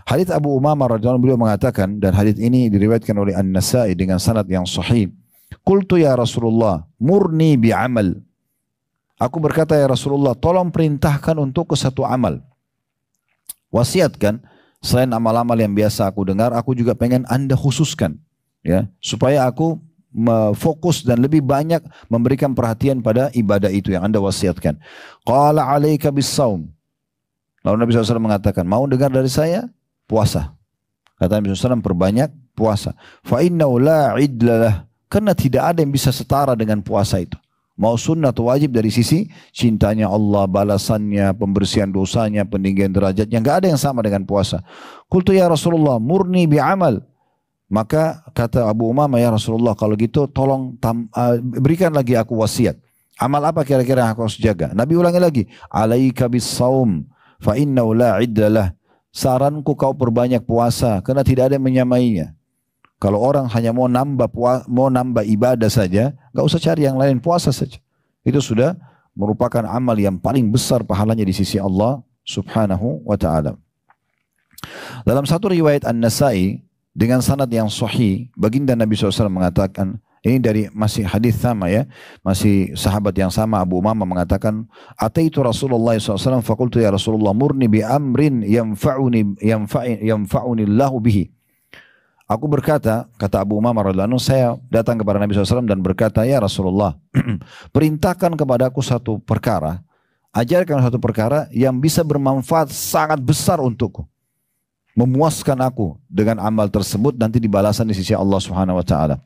Hadits Abu Umamah radhiyallahu anhu beliau mengatakan, dan hadits ini diriwayatkan oleh An-Nasa'i dengan sanad yang sahih. Qultu ya Rasulullah, murni bi'amal. Aku berkata ya Rasulullah, tolong perintahkan untukku 1 amal. Wasiatkan, selain amal-amal yang biasa aku dengar, aku juga pengen Anda khususkan, ya, supaya aku fokus dan lebih banyak memberikan perhatian pada ibadah itu yang Anda wasiatkan. Qala alaika bis-saum. Lalu Nabi SAW mengatakan, mau dengar dari saya? Puasa. Kata Nabi SAW, perbanyak puasa. Fa innahu la idlalah. Karena tidak ada yang bisa setara dengan puasa itu. Mau sunnah atau wajib dari sisi cintanya Allah, balasannya, pembersihan dosanya, peninggian derajatnya. Enggak ada yang sama dengan puasa. Qultu ya Rasulullah, murni bi'amal. Maka kata Abu Umamah, ya Rasulullah, kalau gitu tolong berikan lagi aku wasiat. Amal apa kira-kira yang aku harus jaga? Nabi ulangi lagi. Alaika bis saum fa innahu la idlalah. Saranku kau perbanyak puasa karena tidak ada yang menyamainya. Kalau orang hanya mau nambah ibadah saja, enggak usah cari yang lain, puasa saja. Itu sudah merupakan amal yang paling besar pahalanya di sisi Allah Subhanahu wa taala. Dalam satu riwayat An-Nasai dengan sanad yang sahih, baginda Nabi SAW mengatakan, ini dari masih hadis sama ya, masih sahabat yang sama, Abu Umamah mengatakan, ataitu Rasulullah SAW faqultu ya Rasulullah murni bi amrin yanfa'uni Allahu bihi. Aku berkata, kata Abu Umamah radhiyallahu anhu, saya datang kepada Nabi SAW dan berkata, ya Rasulullah, perintahkan kepadaku satu perkara, ajarkan satu perkara yang bisa bermanfaat sangat besar untukku, memuaskan aku dengan amal tersebut nanti dibalasan di sisi Allah Subhanahu wa taala.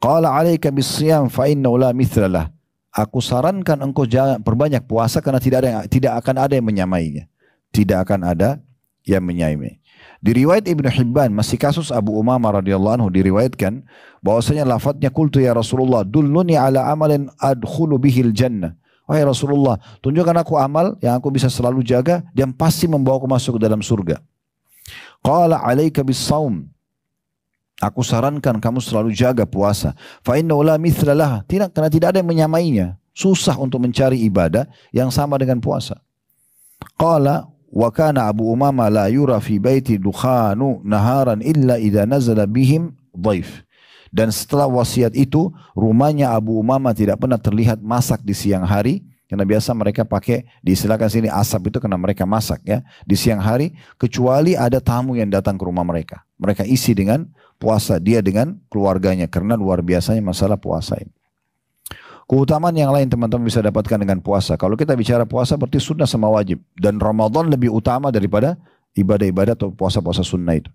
Qala 'alaika bis-shiyam fa innahu la mithlalah. Aku sarankan engkau jangan perbanyak puasa karena tidak akan ada yang menyamainya. Tidak akan ada yang menyamai. Di riwayat Ibnu Hibban masih kasus Abu Umamah radhiyallahu anhu diriwayatkan bahwasanya lafadznya qultu ya Rasulullah dulluni ala amalin adkhulu bihil jannah. Wahai Rasulullah, tunjukkan aku amal yang aku bisa selalu jaga dan pasti membawaku masuk ke dalam surga. Qala 'alaika bis-shaum. Aku sarankan kamu selalu jaga puasa. Fa innahu la mithlalah. Karena tidak ada yang menyamainya. Susah untuk mencari ibadah yang sama dengan puasa. Qala wa kana Abu Umamah la yura fi baiti dukhanu naharan illa idza nazala bihim dhaif. Dan setelah wasiat itu, rumahnya Abu Umamah tidak pernah terlihat masak di siang hari. Karena biasa mereka pakai, diistilahkan sini asap itu karena mereka masak ya. Di siang hari, kecuali ada tamu yang datang ke rumah mereka. Mereka isi dengan puasa, dia dengan keluarganya. Karena luar biasanya masalah puasa ini. Keutamaan yang lain teman-teman bisa dapatkan dengan puasa. Kalau kita bicara puasa berarti sunnah sama wajib. Dan Ramadan lebih utama daripada ibadah-ibadah atau puasa-puasa sunnah itu.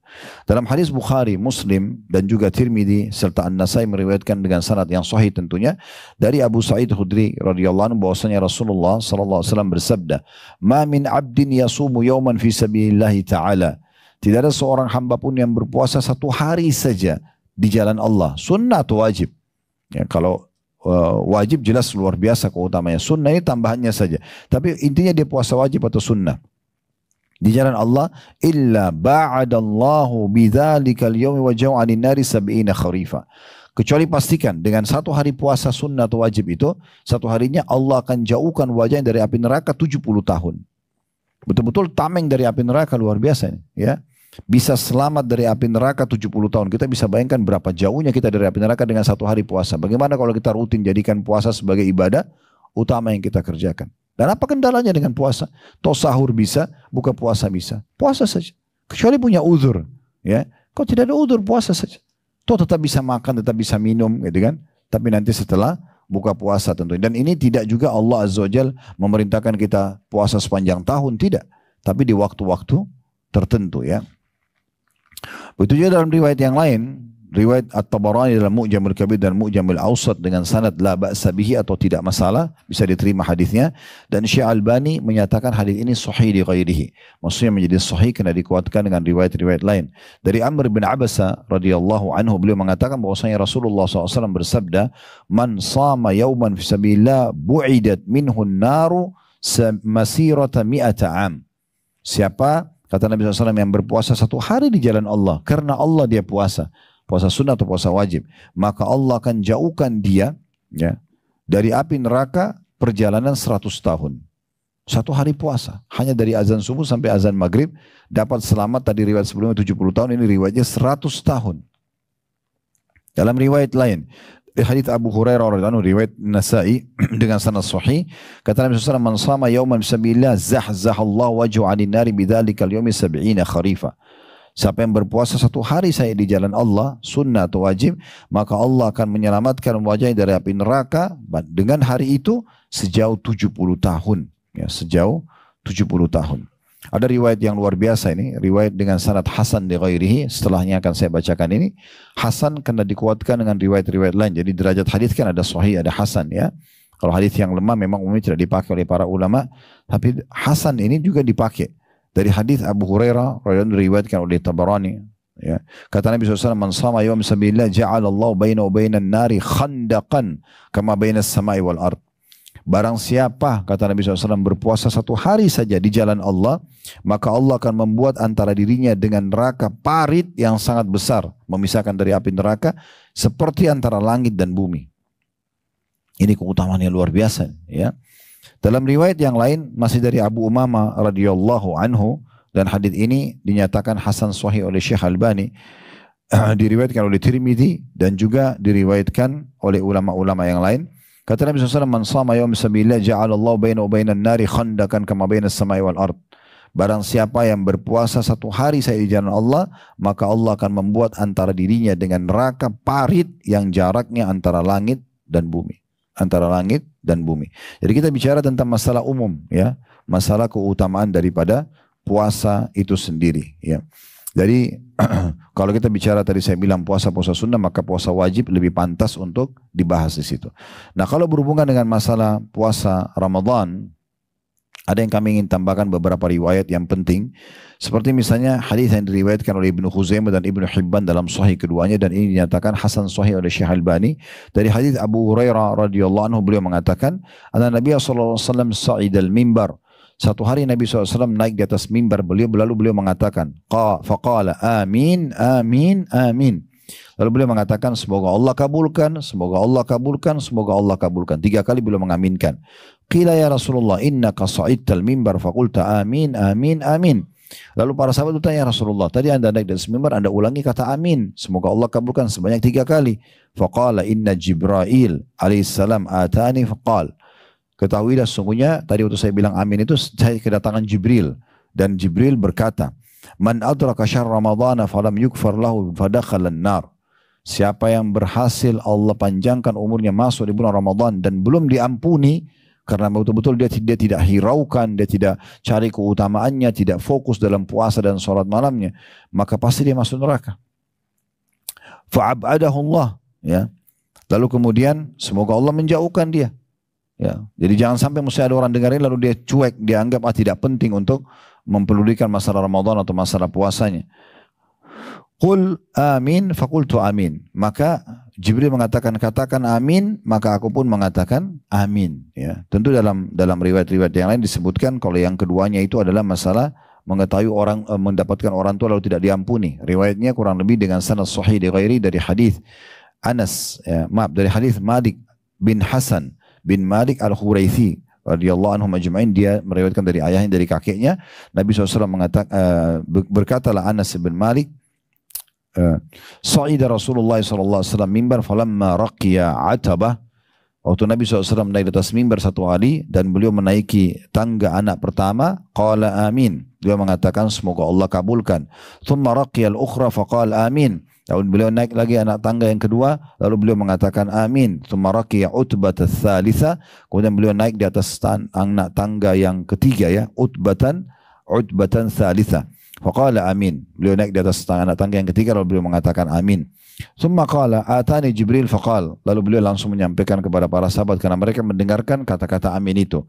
Dalam hadis Bukhari, Muslim dan juga Tirmidzi serta An-Nasai meriwayatkan dengan sanad yang sahih tentunya dari Abu Sa'id Khudri radhiyallahu anhu bahwasanya Rasulullah sallallahu alaihi wasallam bersabda, "Ma min 'abdin yasumu yawman fi sabilillah ta'ala." Tidak ada seorang hamba pun yang berpuasa satu hari saja di jalan Allah, sunnah atau wajib. Ya, kalau wajib jelas luar biasa keutamanya. Sunnah ini tambahannya saja. Tapi intinya dia puasa wajib atau sunnah di jalan Allah, illa ba'adallahu bidzalikal yaumi wa jau'anin nari sab'ina kharifa. Kecuali pastikan dengan satu hari puasa sunnah atau wajib itu, satu harinya Allah akan jauhkan wajahnya dari api neraka 70 tahun. Betul-betul tameng dari api neraka, luar biasa ini, ya. Bisa selamat dari api neraka 70 tahun. Kita bisa bayangkan berapa jauhnya kita dari api neraka dengan satu hari puasa. Bagaimana kalau kita rutin jadikan puasa sebagai ibadah utama yang kita kerjakan. Dan apa kendalanya dengan puasa? Toh sahur bisa, buka puasa bisa. Puasa saja. Kecuali punya uzur. Ya. Kalau tidak ada uzur, puasa saja. Toh tetap bisa makan, tetap bisa minum. Gitu kan? Tapi nanti setelah buka puasa tentunya. Dan ini tidak juga Allah Azza wa Jalla memerintahkan kita puasa sepanjang tahun. Tidak. Tapi di waktu-waktu tertentu ya. Begitu juga dalam riwayat yang lain, riwayat At-Tabarani dalam Mu'jamul Kabir dan Mu'jamul Awsat dengan sanad la ba'sa bihi atau tidak masalah, bisa diterima hadisnya, dan Syekh Albani menyatakan hadis ini sahih di ghairihi. Maksudnya menjadi sahih karena dikuatkan dengan riwayat-riwayat lain. Dari Amr bin Abasa radhiyallahu anhu, beliau mengatakan bahwasanya Rasulullah SAW bersabda, "Man shama yawman fi sabilillah bu'idat minhu an-naru masirata mi'ata 'am." Siapa, kata Nabi SAW, yang berpuasa satu hari di jalan Allah, karena Allah dia puasa, puasa sunnah atau puasa wajib, maka Allah akan jauhkan dia ya, dari api neraka perjalanan 100 tahun. Satu hari puasa, hanya dari azan subuh sampai azan maghrib, dapat selamat. Tadi riwayat sebelumnya 70 tahun, ini riwayatnya 100 tahun. Dalam riwayat lain, hadits Abu Hurairah radhiyallahu anhu, riwayat Nasai dengan sanad sahih, kata Nabi SAW, "Man shama yawman fisabilillah zahzahallahu wajhu 'anil nari bidzalikal yawmi 70 kharifa." Siapa yang berpuasa satu hari saya di jalan Allah, sunnah atau wajib, maka Allah akan menyelamatkan wajahnya dari api neraka dengan hari itu sejauh 70 tahun. Ya, sejauh 70 tahun. Ada riwayat yang luar biasa ini, riwayat dengan sanad hasan di ghairihi, setelahnya akan saya bacakan ini. Hasan karena dikuatkan dengan riwayat-riwayat lain. Jadi derajat hadis kan ada sahih, ada hasan ya. Kalau hadis yang lemah memang umumnya tidak dipakai oleh para ulama, tapi hasan ini juga dipakai. Dari hadis Abu Hurairah diriwayatkan oleh Tabarani, ya. Kata Nabi SAW, "Man shama yawm sabilillah ja'ala Allah bainahu wa bainan nari khandaqan kama bainas samai wal ard." Barang siapa, kata Nabi SAW, berpuasa satu hari saja di jalan Allah, maka Allah akan membuat antara dirinya dengan neraka parit yang sangat besar, memisahkan dari api neraka, seperti antara langit dan bumi. Ini keutamaan yang luar biasa. Ya. Dalam riwayat yang lain, masih dari Abu Umamah radhiyallahu anhu, dan hadits ini dinyatakan hasan sahih oleh Syekh Albani, diriwayatkan oleh Tirmidzi, dan juga diriwayatkan oleh ulama-ulama yang lain. Kata Nabi SAW, "Man shama yawm sabilillah ja'alallahu bainahu wa bainan nari khandaqan kama bainas samai wal ard." Barang siapa yang berpuasa satu hari saja di jalan Allah, maka Allah akan membuat antara dirinya dengan neraka parit yang jaraknya antara langit dan bumi. Antara langit dan bumi. Jadi kita bicara tentang masalah umum, ya, masalah keutamaan daripada puasa itu sendiri, ya. Jadi kalau kita bicara tadi saya bilang puasa-puasa sunnah, maka puasa wajib lebih pantas untuk dibahas di situ. Nah, kalau berhubungan dengan masalah puasa Ramadan, ada yang kami ingin tambahkan beberapa riwayat yang penting. Seperti misalnya hadis yang diriwayatkan oleh Ibnu Khuzaimah dan Ibnu Hibban dalam sahih keduanya, dan ini dinyatakan hasan sahih oleh Syekh Albani. Dari hadis Abu Hurairah radhiyallahu anhu, beliau mengatakan, "Anna Nabi sallallahu alaihi wasallam sa'idal mimbar." Satu hari Nabi SAW naik di atas mimbar beliau, lalu beliau mengatakan, faqala amin, amin, amin. Lalu beliau mengatakan, semoga Allah kabulkan, semoga Allah kabulkan, semoga Allah kabulkan. 3 kali beliau mengaminkan. Qila ya Rasulullah, innaka sa'idtal mimbar, faqulta amin, amin, amin. Lalu para sahabat bertanya, ya Rasulullah, tadi anda naik di atas mimbar, anda ulangi kata amin, semoga Allah kabulkan sebanyak 3 kali. Faqala inna Jibril alaihissalam atani faqal. Ketahuilah sesungguhnya tadi waktu saya bilang amin itu saya kedatangan Jibril, dan Jibril berkata, "Man adraka syahr Ramadhan falam yukfar lahu fadakhala an-nar." Siapa yang berhasil Allah panjangkan umurnya masuk di bulan Ramadan dan belum diampuni karena betul-betul dia tidak hiraukan, dia tidak cari keutamaannya, tidak fokus dalam puasa dan sholat malamnya, maka pasti dia masuk neraka. Fa'abadahu Allah, ya. Lalu kemudian semoga Allah menjauhkan dia. Ya, jadi jangan sampai mesti ada orang dengarin lalu dia cuek, dia anggap tidak penting untuk mempedulikan masalah Ramadan atau masalah puasanya. Qul amin faqultu amin. Maka Jibril mengatakan katakan amin, maka aku pun mengatakan amin. Ya, tentu dalam riwayat-riwayat yang lain disebutkan kalau yang keduanya itu adalah masalah mengetahui orang mendapatkan orang tua lalu tidak diampuni. Riwayatnya kurang lebih dengan sanad sahih di ghairi dari hadis Anas, ya, dari hadis Malik bin Hasan bin Malik al-Khuraithi radhiyallahu anhu majma'in, dia meriwayatkan dari ayahnya dari kakeknya. Nabi SAW mengatakan, berkatalah Anas bin Malik, Sa'ida Rasulullah SAW mimbar falamma raqiya atabah. Waktu Nabi SAW naik di atas mimbar satu hari dan beliau menaiki tangga anak pertama, qala amin. Beliau mengatakan semoga Allah kabulkan. Thumma raqiya al-ukhra faqala amin. Lalu beliau naik lagi anak tangga yang kedua, lalu beliau mengatakan amin. Thumma raqiya utbata tsalitsa. Kemudian beliau naik di atas anak tangga yang ketiga, ya, utbatan tsalitsa. Faqala amin. Beliau naik di atas anak tangga yang ketiga lalu beliau mengatakan amin. Thumma qala atani Jibril faqal. Lalu beliau langsung menyampaikan kepada para sahabat karena mereka mendengarkan kata-kata amin itu.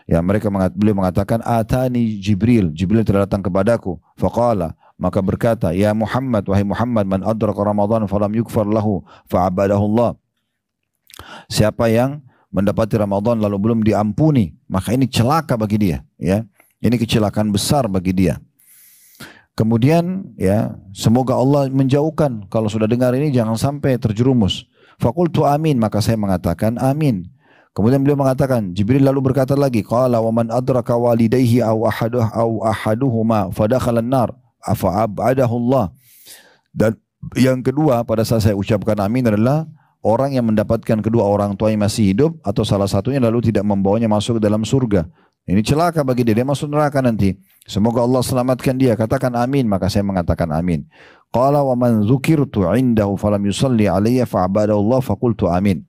Ya, beliau mengatakan atani Jibril. Jibril telah datang kepadaku. Faqala, maka berkata, ya Muhammad, wahai Muhammad, man adraka Ramadan falam yukfar lahu fa'abadahu Allah. Siapa yang mendapati Ramadan lalu belum diampuni, maka ini celaka bagi dia, ya. Ini kecelakaan besar bagi dia. Kemudian, ya, semoga Allah menjauhkan. Kalau sudah dengar ini jangan sampai terjerumus. Faqultu amin, maka saya mengatakan amin. Kemudian beliau mengatakan, Jibril lalu berkata lagi, qala wa man adraka walidayhi aw ahaduhuma fadakhala an-nar afa'abadahu Allah. Dan yang kedua pada saat saya ucapkan amin adalah orang yang mendapatkan kedua orang tuanya masih hidup atau salah satunya lalu tidak membawanya masuk ke dalam surga. Ini celaka bagi dia, dia masuk neraka nanti. Semoga Allah selamatkan dia. Katakan amin, maka saya mengatakan amin. Qala wa man dzukirtu indahu falam yusalli alayya fa'abadahu Allah faqultu amin.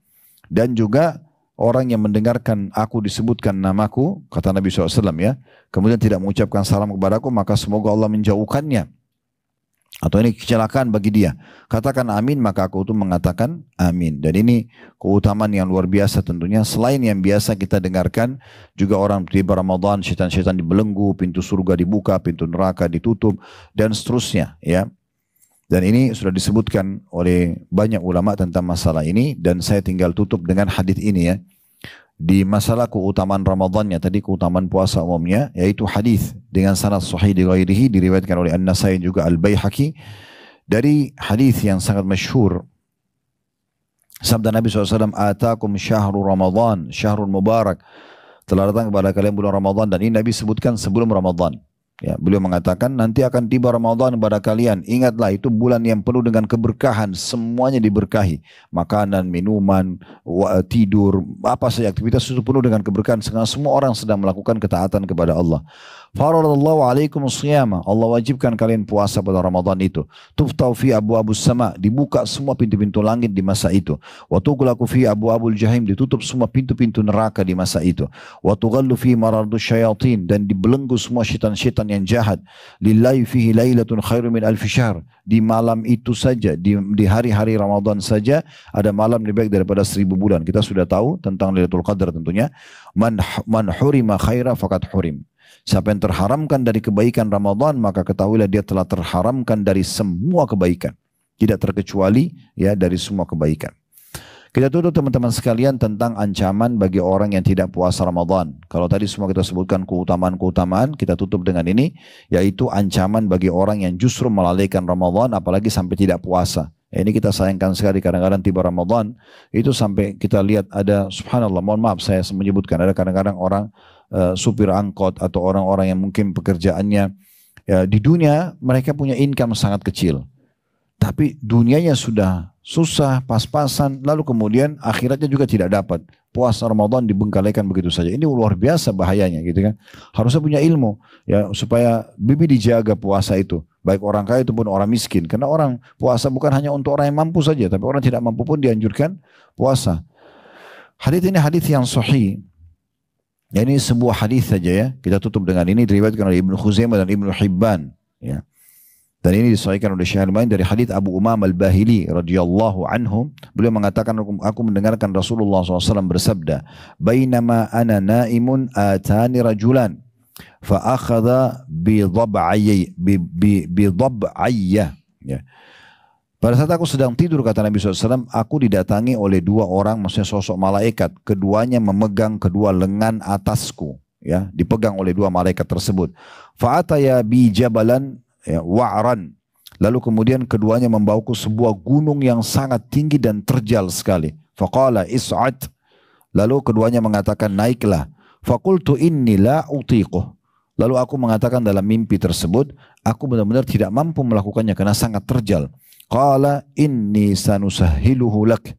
Dan juga orang yang mendengarkan aku disebutkan namaku, kata Nabi SAW ya, kemudian tidak mengucapkan salam kepadaku, maka semoga Allah menjauhkannya. Atau ini kecelakaan bagi dia. Katakan amin, maka aku itu mengatakan amin. Dan ini keutamaan yang luar biasa tentunya. Selain yang biasa kita dengarkan, juga orang di Ramadan, syaitan-syaitan dibelenggu, pintu surga dibuka, pintu neraka ditutup, dan seterusnya. Ya. Dan ini sudah disebutkan oleh banyak ulama tentang masalah ini. Dan saya tinggal tutup dengan hadis ini ya. Di masalah keutamaan Ramadannya, tadi keutamaan puasa umumnya, yaitu hadis dengan sanad sahih di ghairihi, diriwayatkan oleh An-Nasai juga Al-Baihaqi, dari hadis yang sangat masyhur. Sabda Nabi SAW, Atakum syahrul Ramadan, syahrul mubarak, telah datang kepada kalian bulan Ramadan, dan ini Nabi sebutkan sebelum Ramadan. Ya, beliau mengatakan nanti akan tiba Ramadan kepada kalian. Ingatlah itu bulan yang penuh dengan keberkahan, semuanya diberkahi. Makanan, minuman, tidur, apa saja aktivitas itu penuh dengan keberkahan. Karena semua orang sedang melakukan ketaatan kepada Allah. Faradallahu alaikum siyama. Allah wajibkan kalian puasa pada Ramadan itu. Tuftau fi abu-abus sama. Dibuka semua pintu-pintu langit di masa itu. Wa tughlaqu fi abu-abul jahim. Ditutup semua pintu-pintu neraka di masa itu. Wa tughallu fi maradus syayatin. Dan dibelenggu semua syaitan-syaitan yang jahat. Lillahi fihi lailatun khairu min alfi syahr. Di malam itu saja, di hari-hari Ramadan saja, ada malam lebih baik daripada 1000 bulan. Kita sudah tahu tentang Lailatul Qadar tentunya. Man hurima khaira faqad hurim. Siapa yang terharamkan dari kebaikan Ramadan, maka ketahuilah dia telah terharamkan dari semua kebaikan. Tidak terkecuali ya dari semua kebaikan. Kita tutup teman-teman sekalian tentang ancaman bagi orang yang tidak puasa Ramadan. Kalau tadi semua kita sebutkan keutamaan-keutamaan, kita tutup dengan ini, yaitu ancaman bagi orang yang justru melalaikan Ramadan, apalagi sampai tidak puasa. Ya, ini kita sayangkan sekali, kadang-kadang tiba Ramadan, itu sampai kita lihat ada, subhanallah, mohon maaf saya menyebutkan, ada kadang-kadang orang supir angkot atau orang-orang yang mungkin pekerjaannya ya, di dunia mereka punya income sangat kecil. Tapi dunianya sudah susah, pas-pasan, lalu kemudian akhiratnya juga tidak dapat. Puasa Ramadan dibengkalikan begitu saja. Ini luar biasa bahayanya gitu kan. Harusnya punya ilmu ya supaya bibi dijaga puasa itu. Baik orang kaya ataupun orang miskin. Karena orang puasa bukan hanya untuk orang yang mampu saja, tapi orang tidak mampu pun dianjurkan puasa. Hadits ini hadits yang sahih. Ya, ini sebuah hadis saja ya. Kita tutup dengan ini, diriwayatkan oleh Ibnu Khuzaimah dan Ibnu Hibban ya. Dan ini disahihkan oleh Syekh Al-Albani dari hadis Abu Umamah Al-Bahili radhiyallahu anhu. Beliau mengatakan, aku mendengarkan Rasulullah SAW bersabda, "Bainama ana naimun atani rajulan fa akhadha bi dhab'ayya." Ya. Pada saat aku sedang tidur, kata Nabi SAW, aku didatangi oleh dua orang, maksudnya sosok malaikat. Keduanya memegang kedua lengan atasku. Ya, dipegang oleh dua malaikat tersebut. Fa'ataya bi jabalan ya, wa'ran. Lalu kemudian keduanya membawaku sebuah gunung yang sangat tinggi dan terjal sekali. Faqala is'ad. Lalu keduanya mengatakan naiklah. Faqultu inni la utiquh. Lalu aku mengatakan dalam mimpi tersebut, aku benar-benar tidak mampu melakukannya karena sangat terjal. Qala inni sanusahhiluhu lak.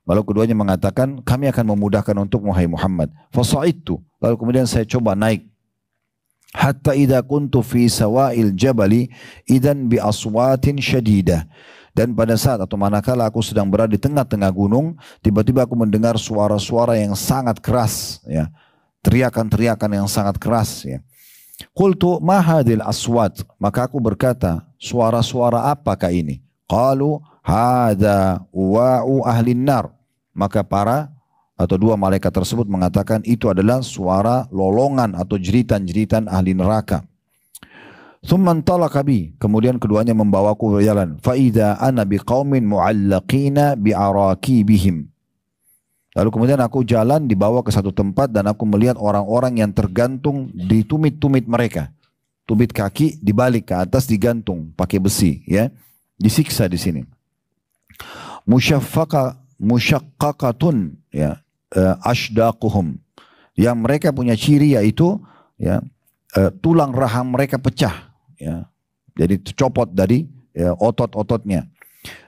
Lalu keduanya mengatakan, kami akan memudahkan untuk Wahai Muhammad. Fasa'idtu. Lalu kemudian saya coba naik. Hatta idza kuntu fi sawa'il jabali idan bi aswatin syadidah. Dan pada saat atau manakala aku sedang berada di tengah-tengah gunung, tiba-tiba aku mendengar suara-suara yang sangat keras, ya. Teriakan-teriakan yang sangat keras, ya. Qultu ma hadhil aswat. Maka aku berkata, suara-suara apakah ini? Qalu hadza wa'u ahlin nar. Maka dua malaikat tersebut mengatakan itu adalah suara lolongan atau jeritan-jeritan ahli neraka. Thumman talaqa bi. Kemudian keduanya membawaku berjalan. Fa idza ana biqaumin mu'allaqina bi'arakibihim. Lalu kemudian aku jalan dibawa ke satu tempat dan aku melihat orang-orang yang tergantung di tumit-tumit mereka. Tumit kaki dibalik ke atas digantung pakai besi, ya. Disiksa di sini. Musyaqqaqatun ya ashdaquhum. Yang mereka punya ciri yaitu ya tulang rahang mereka pecah, ya. Jadi copot dari ya, otot-ototnya.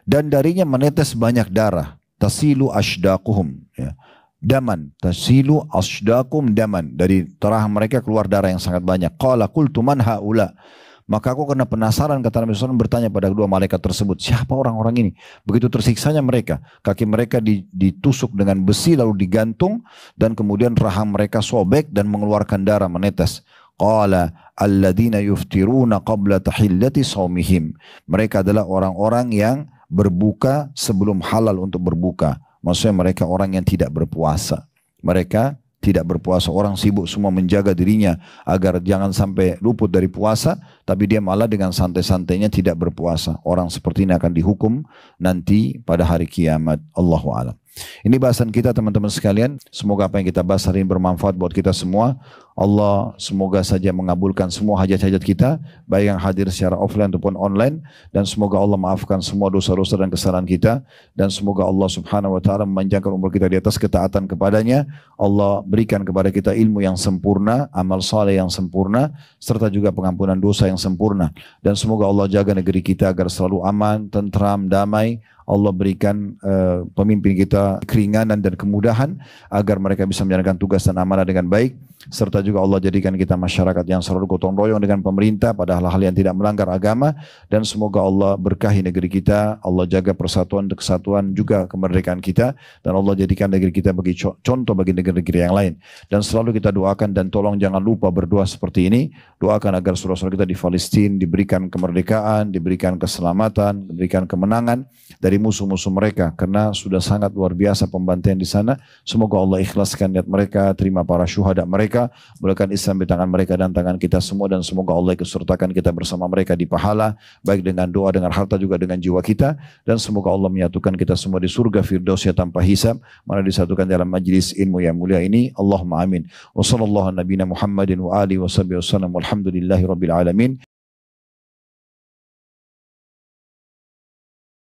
Dan darinya menetes banyak darah. Tasilu ashdaquhum ya. Daman, tasilu ashdaquhum daman. Dari rahang mereka keluar darah yang sangat banyak. Qala qultu man haula. Maka aku karena penasaran, kata Nabi SAW, bertanya pada kedua malaikat tersebut, siapa orang-orang ini? Begitu tersiksanya mereka, kaki mereka ditusuk dengan besi lalu digantung, dan kemudian rahang mereka sobek dan mengeluarkan darah menetes. Qala alladina yuftiruna qabla tahillati saumihim. Mereka adalah orang-orang yang berbuka sebelum halal untuk berbuka. Maksudnya mereka orang yang tidak berpuasa. Mereka tidak berpuasa, orang sibuk semua menjaga dirinya agar jangan sampai luput dari puasa, tapi dia malah dengan santai-santainya tidak berpuasa. Orang seperti ini akan dihukum nanti pada hari kiamat. Allahu a'lam. Ini bahasan kita teman-teman sekalian. Semoga apa yang kita bahas hari ini bermanfaat buat kita semua. Allah semoga saja mengabulkan semua hajat-hajat kita, baik yang hadir secara offline ataupun online. Dan semoga Allah maafkan semua dosa-dosa dan kesalahan kita. Dan semoga Allah subhanahu wa ta'ala memanjangkan umur kita di atas ketaatan kepadanya. Allah berikan kepada kita ilmu yang sempurna, amal saleh yang sempurna, serta juga pengampunan dosa yang sempurna. Dan semoga Allah jaga negeri kita agar selalu aman, tentram, damai. Allah berikan pemimpin kita keringanan dan kemudahan agar mereka bisa menjalankan tugas dan amanah dengan baik, serta juga Allah jadikan kita masyarakat yang selalu gotong royong dengan pemerintah pada hal-hal yang tidak melanggar agama, dan semoga Allah berkahi negeri kita, Allah jaga persatuan dan kesatuan juga kemerdekaan kita, dan Allah jadikan negeri kita bagi contoh bagi negeri-negeri yang lain. Dan selalu kita doakan dan tolong jangan lupa berdoa seperti ini, doakan agar saudara-saudara kita di Palestina diberikan kemerdekaan, diberikan keselamatan, diberikan kemenangan dari musuh-musuh mereka, karena sudah sangat luar biasa pembantaian di sana. Semoga Allah ikhlaskan niat mereka, terima para syuhada mereka, mulakan Islam di tangan mereka dan tangan kita semua, dan semoga Allah ikut sertakan kita bersama mereka di pahala, baik dengan doa, dengan harta, juga dengan jiwa kita. Dan semoga Allah menyatukan kita semua di surga Firdausnya tanpa hisab, mana disatukan dalam majlis ilmu yang mulia ini. Allahumma amin. Wa sallallahu nabiyana Muhammadin wa alihi wa sahbihi wasallam, walhamdulillahi rabbil alamin.